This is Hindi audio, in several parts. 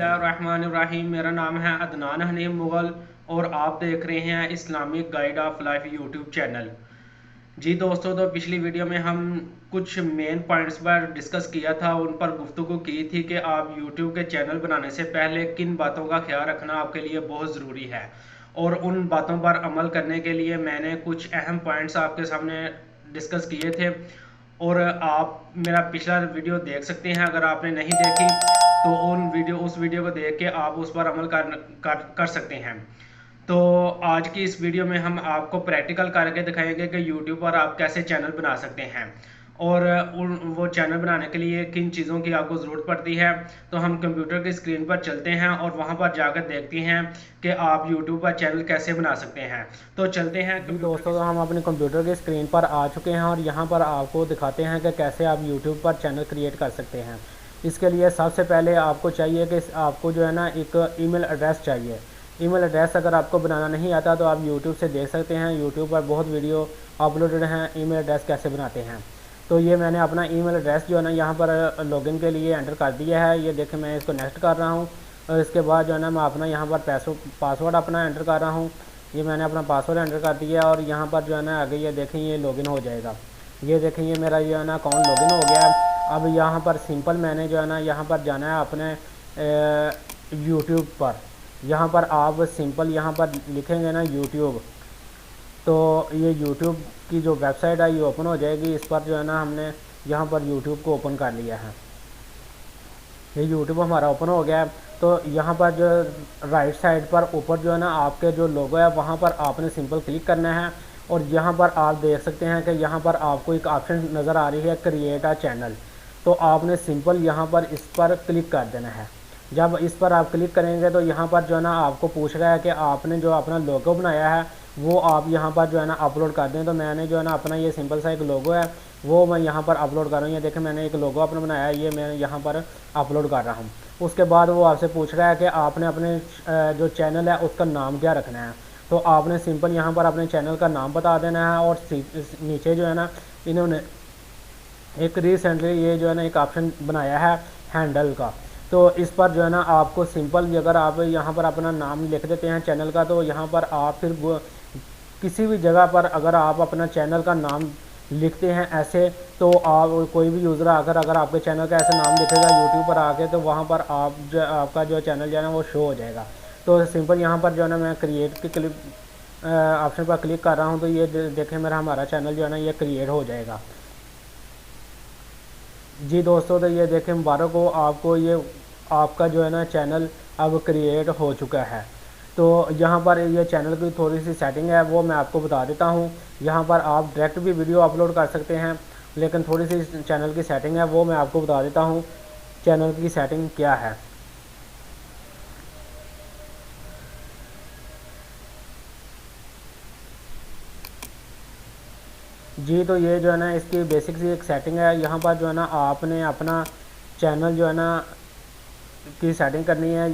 बिस्मिल्लाहिर्रहमानिर्रहीम। मेरा नाम है अदनान हनीम मुग़ल और आप देख रहे हैं Islamic guide of life YouTube channel. जी दोस्तों, तो पिछली वीडियो में हम कुछ मेन पॉइंट्स पर डिस्कस किया था, उन पर गुफ्तगू की थी कि आप यूट्यूब के चैनल बनाने से पहले किन बातों का ख्याल रखना आपके लिए बहुत ज़रूरी है, और उन बातों पर अमल करने के लिए मैंने कुछ अहम पॉइंट्स आपके सामने डिस्कस किए थे। और आप मेरा पिछला वीडियो देख सकते हैं अगर आपने नहीं देखी तो उस वीडियो को देख के आप उस पर अमल कर सकते हैं। तो आज की इस वीडियो में हम आपको प्रैक्टिकल करके दिखाएंगे कि यूट्यूब पर आप कैसे चैनल बना सकते हैं और वो चैनल बनाने के लिए किन चीज़ों की आपको ज़रूरत पड़ती है। तो हम कंप्यूटर की स्क्रीन पर चलते हैं और वहां पर जाकर देखते हैं कि आप यूट्यूब पर चैनल कैसे बना सकते हैं। तो चलते हैं दोस्तों, तो हम अपने कंप्यूटर की स्क्रीन पर आ चुके हैं और यहाँ पर आपको दिखाते हैं कि कैसे आप यूट्यूब पर चैनल क्रिएट कर सकते हैं। इसके लिए सबसे पहले आपको चाहिए कि आपको जो है ना एक ईमेल एड्रेस चाहिए। ईमेल एड्रेस अगर आपको बनाना नहीं आता तो आप यूट्यूब से देख सकते हैं, यूट्यूब पर बहुत वीडियो अपलोडेड हैं ईमेल एड्रेस कैसे बनाते हैं। तो ये मैंने अपना ईमेल एड्रेस जो है ना यहाँ पर लॉगिन के लिए एंटर कर दिया है। ये देखें, मैं इसको नेक्स्ट कर रहा हूँ और इसके बाद जो है ना मैं अपना यहाँ पर पासवर्ड अपना एंटर कर रहा हूँ। ये मैंने अपना पासवर्ड एंटर कर दिया और यहाँ पर जो है ना आगे ये देखें ये लॉगिन हो जाएगा। ये देखें ये मेरा जो है ना अकाउंट लॉगिन हो गया है। अब यहाँ पर सिंपल मैंने जो है ना यहाँ पर जाना है अपने यूट्यूब पर। यहाँ पर आप सिंपल यहाँ पर लिखेंगे ना यूट्यूब, तो ये यूट्यूब की जो वेबसाइट है ये ओपन हो जाएगी। इस पर जो है ना हमने यहाँ पर यूट्यूब को ओपन कर लिया है। ये यूट्यूब हमारा ओपन हो गया है। तो यहाँ पर जो राइट साइड पर ऊपर जो है ना आपके जो लोगो है वहाँ पर आपने सिंपल क्लिक करना है और यहाँ पर आप देख सकते हैं कि यहाँ पर आपको एक ऑप्शन नज़र आ रही है क्रिएट अ चैनल। तो आपने सिंपल यहाँ पर इस पर क्लिक कर देना है। जब इस पर आप क्लिक करेंगे तो यहाँ पर जो है ना आपको पूछ रहा है कि आपने जो अपना लोगो बनाया है वो आप यहाँ पर जो है ना अपलोड कर दें। तो मैंने जो है ना अपना ये सिंपल सा एक लोगो है वो मैं यहाँ पर अपलोड कर रहा हूँ। ये देखें मैंने एक लोगो अपना बनाया है, ये मैं यहाँ पर अपलोड कर रहा हूँ। उसके बाद वो आपसे पूछ रहा है कि आपने अपने जो चैनल है उसका नाम क्या रखना है। तो आपने सिंपल यहाँ पर अपने चैनल का नाम बता देना है और नीचे जो है ना इन्होंने एक रिसेंटली ये जो है ना एक ऑप्शन बनाया है हैंडल का। तो इस पर जो है ना आपको सिंपल अगर आप यहाँ पर अपना नाम लिख देते हैं चैनल का, तो यहाँ पर आप फिर किसी भी जगह पर अगर आप अपना चैनल का नाम लिखते हैं ऐसे, तो आप कोई भी यूज़र आकर अगर आपके चैनल का ऐसा नाम लिखेगा यूट्यूब पर आके, तो वहाँ पर आप जो आपका जो चैनल जो है ना वो शो हो जाएगा। तो सिंपल यहाँ पर जो है ना मैं क्रिएट की क्लिक ऑप्शन पर क्लिक कर रहा हूँ। तो ये देखें मेरा हमारा चैनल जो है ना ये क्रिएट हो जाएगा। जी दोस्तों, तो ये देखें मुबारक हो आपको, ये आपका जो है ना चैनल अब क्रिएट हो चुका है। तो यहाँ पर ये चैनल की थोड़ी सी सेटिंग है वो मैं आपको बता देता हूँ। यहाँ पर आप डायरेक्ट भी वीडियो अपलोड कर सकते हैं, लेकिन थोड़ी सी चैनल की सेटिंग है वो मैं आपको बता देता हूँ चैनल की सेटिंग क्या है। जी, तो ये जो है ना इसकी बेसिक सी एक सेटिंग है। यहाँ पर जो है ना आपने अपना चैनल जो है ना की सेटिंग करनी है।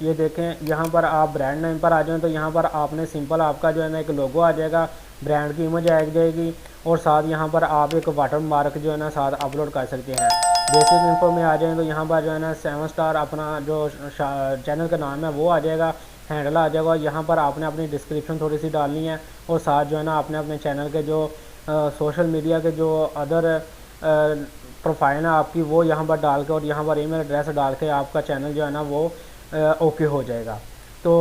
ये देखें यहाँ पर आप ब्रांड नेम पर आ जाएं तो यहाँ पर आपने सिंपल आपका जो है ना एक लोगो आ जाएगा, ब्रांड की इमेज आ जाएगी और साथ यहाँ पर आप एक वाटर मार्क जो है ना साथ अपलोड कर सकते हैं। बेसिक इन्फो में आ जाएं तो यहाँ पर जो है ना 7 स्टार अपना जो चैनल का नाम है वो आ जाएगा, हैंडल आ जाएगा। यहाँ पर आपने अपनी डिस्क्रिप्शन थोड़ी सी डालनी है और साथ जो है ना आपने अपने चैनल के जो सोशल मीडिया के जो अदर प्रोफाइल है आपकी वो यहाँ पर डाल के और यहाँ पर ईमेल एड्रेस डाल के आपका चैनल जो है ना वो ओके हो जाएगा। तो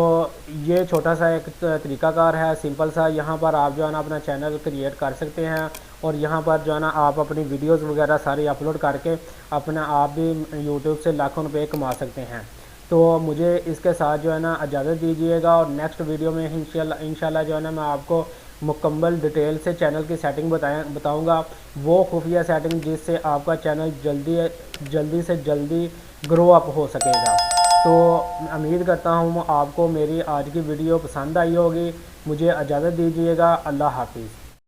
ये छोटा सा एक तरीकाकार है सिंपल सा। यहाँ पर आप जो है ना अपना चैनल क्रिएट कर सकते हैं और यहाँ पर जो है ना आप अपनी वीडियोस वगैरह सारी अपलोड करके अपना आप भी यूट्यूब से लाखों रुपए कमा सकते हैं। तो मुझे इसके साथ जो है ना इजाज़त दीजिएगा और नेक्स्ट वीडियो में इंशाल्लाह जो है ना मैं आपको मुकम्मल डिटेल से चैनल की सेटिंग बताऊंगा, वो खुफिया सेटिंग जिससे आपका चैनल जल्दी से जल्दी ग्रो अप हो सकेगा। तो उम्मीद करता हूँ आपको मेरी आज की वीडियो पसंद आई होगी। मुझे इजाज़त दीजिएगा। अल्लाह हाफिज़।